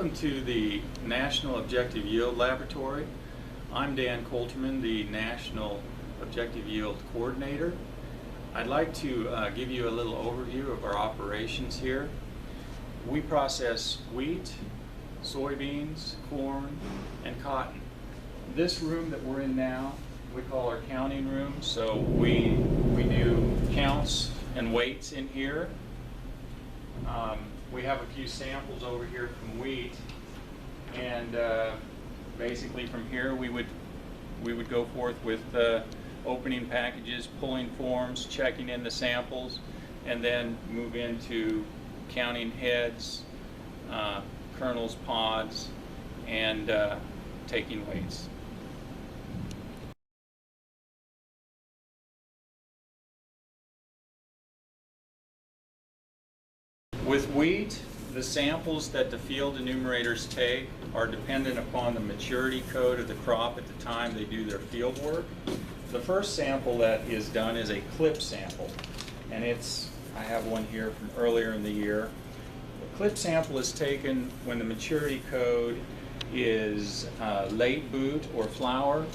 Welcome to the National Objective Yield Laboratory. I'm Dan Coulterman, the National Objective Yield Coordinator. I'd like to give you a little overview of our operations here. We process wheat, soybeans, corn, and cotton. This room that we're in now, we call our counting room. So we do counts and weights in here. We have a few samples over here from wheat, and basically from here we would go forth with opening packages, pulling forms, checking in the samples, and then move into counting heads, kernels, pods, and taking weights. With wheat, the samples that the field enumerators take are dependent upon the maturity code of the crop at the time they do their field work. The first sample that is done is a clip sample, and I have one here from earlier in the year. The clip sample is taken when the maturity code is late boot or flour,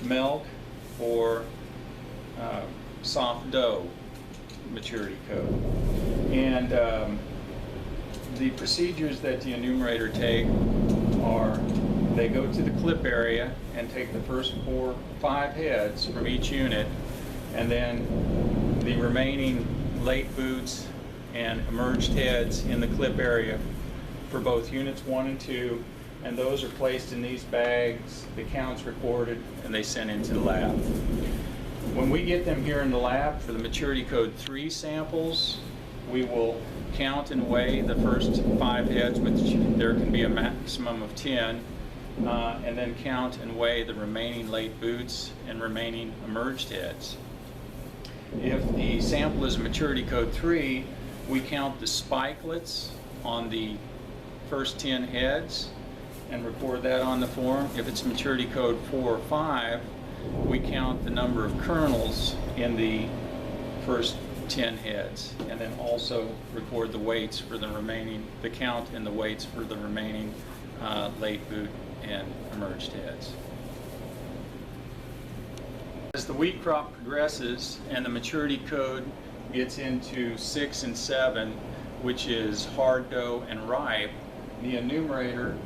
milk, or soft dough maturity code. And the procedures that the enumerator take are they go to the clip area and take the first 4 or 5 heads from each unit, and then the remaining late boots and emerged heads in the clip area for both units 1 and 2, and those are placed in these bags, the count's recorded, and they sent into the lab. When we get them here in the lab for the maturity code 3 samples, we will count and weigh the first 5 heads, which there can be a maximum of 10, and then count and weigh the remaining late boots and remaining emerged heads. If the sample is maturity code 3, we count the spikelets on the first 10 heads and record that on the form. If it's maturity code 4 or 5, we count the number of kernels in the first 10 heads, and then also record the weights for the remaining, the count and the weights for the remaining late boot and emerged heads. As the wheat crop progresses and the maturity code gets into 6 and 7, which is hard dough and ripe, the enumerator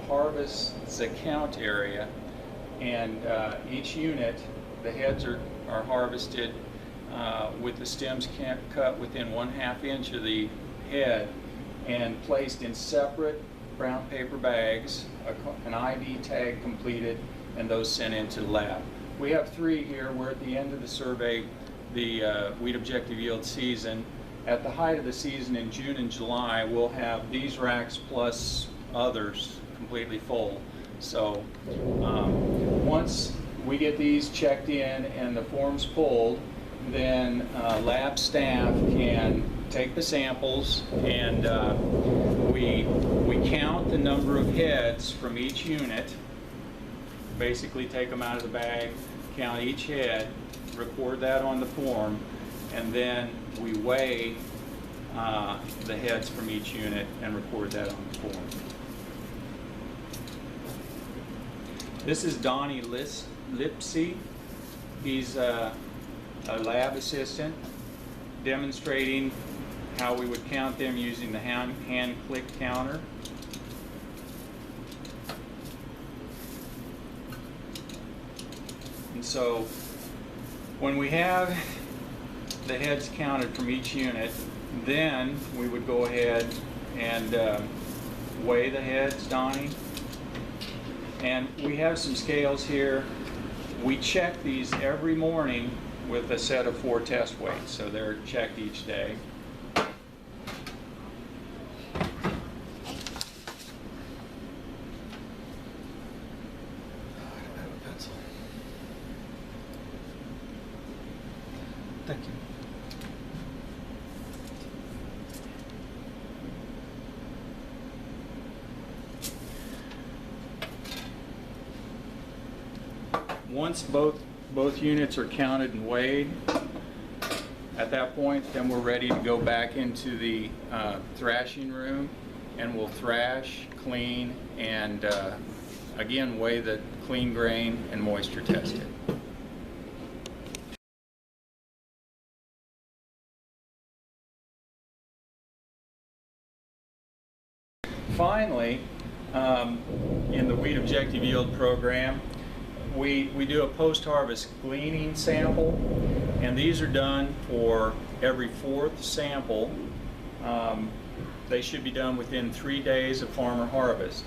harvests the count area, and each unit, the heads are harvested with the stems cut within 1/2 inch of the head and placed in separate brown paper bags, an ID tag completed, and those sent into the lab. We have 3 here. We're at the end of the survey, the wheat objective yield season. At the height of the season in June and July, we'll have these racks plus others completely full. So once we get these checked in and the forms pulled, then lab staff can take the samples, and we count the number of heads from each unit, basically take them out of the bag, count each head, record that on the form, and then we weigh the heads from each unit and record that on the form. This is Donnie Lipsy. He's a lab assistant demonstrating how we would count them using the hand click counter. And so when we have the heads counted from each unit, then we would go ahead and weigh the heads, Donnie. And we have some scales here. We check these every morning with a set of 4 test weights, so they're checked each day. Thank you. Once both units are counted and weighed, at that point, then we're ready to go back into the thrashing room and we'll thrash, clean, and again weigh the clean grain and moisture test it. Finally, in the Wheat Objective Yield program, we do a post-harvest gleaning sample, and these are done for every fourth sample. They should be done within 3 days of farmer harvest.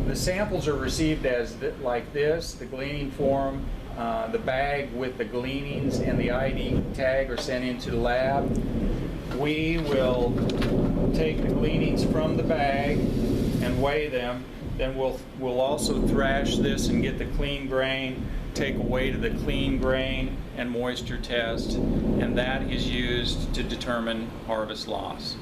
The samples are received as like this. The gleaning form, the bag with the gleanings and the ID tag are sent into the lab. We will take the gleanings from the bag and weigh them. Then we'll also thrash this and get the clean grain, take a weight of the clean grain and moisture test, and that is used to determine harvest loss.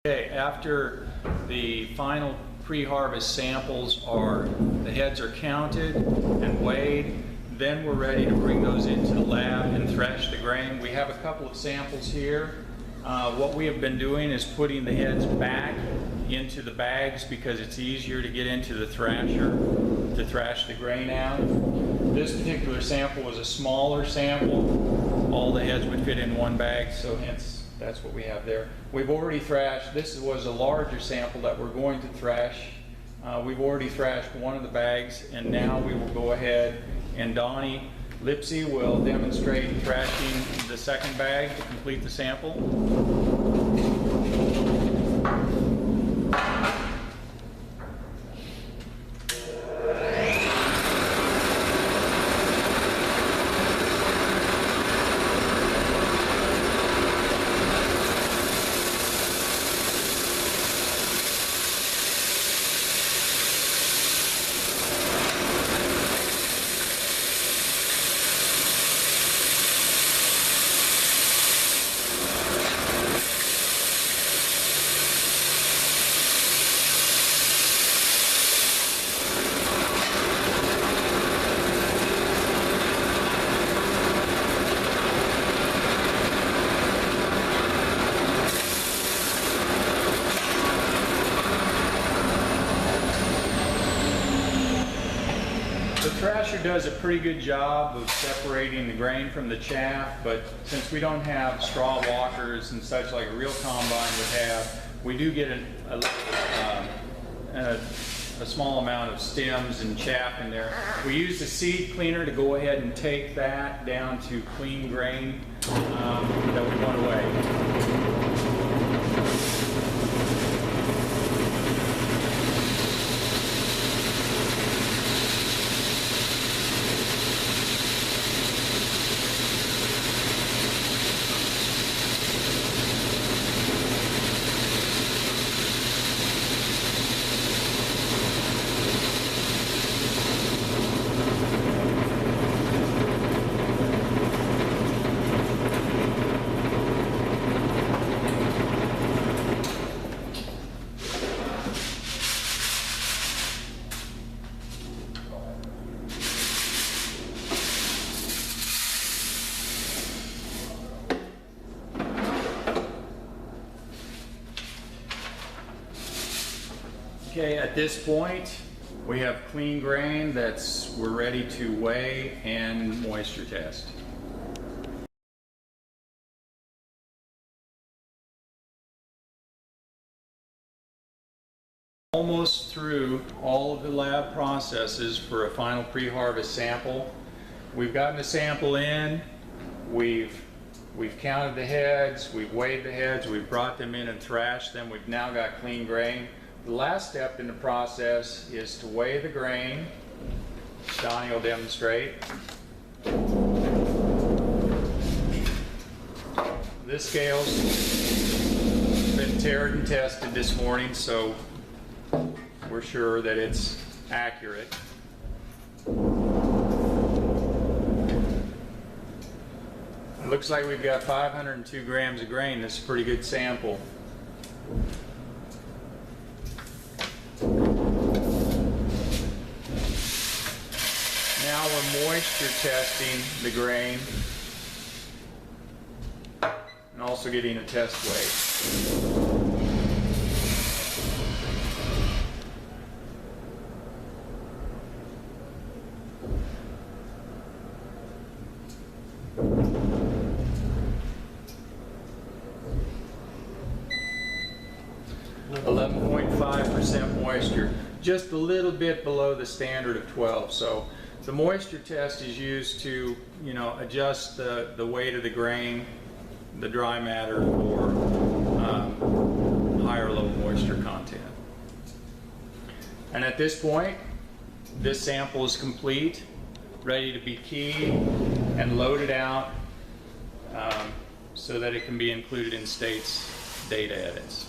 Okay, after the final pre-harvest samples the heads are counted and weighed, then we're ready to bring those into the lab and thrash the grain. We have a couple of samples here. What we have been doing is putting the heads back into the bags because it's easier to get into the thrasher to thrash the grain out. This particular sample was a smaller sample. All the heads would fit in one bag, so hence that's what we have there. We've already thrashed. This was a larger sample that we're going to thrash. We've already thrashed one of the bags, and now we will go ahead and Donnie Lipsy will demonstrate thrashing the second bag to complete the sample. The thrasher does a pretty good job of separating the grain from the chaff, but since we don't have straw walkers and such like a real combine would have, we do get a small amount of stems and chaff in there. We use the seed cleaner to go ahead and take that down to clean grain that we want to weigh. Okay, at this point, we have clean grain we're ready to weigh and moisture test. Almost through all of the lab processes for a final pre-harvest sample. We've gotten the sample in, we've counted the heads, we've weighed the heads, we've brought them in and thrashed them, we've now got clean grain. The last step in the process is to weigh the grain. Donnie will demonstrate. This scale's been tared and tested this morning, so we're sure that it's accurate. It looks like we've got 502 grams of grain. This is a pretty good sample. Now we're moisture testing the grain and also getting a test weight. 11.5% moisture, just a little bit below the standard of 12. So the moisture test is used to, adjust the weight of the grain, the dry matter, for higher or low moisture content. And at this point, this sample is complete, ready to be keyed and loaded out so that it can be included in state's data edits.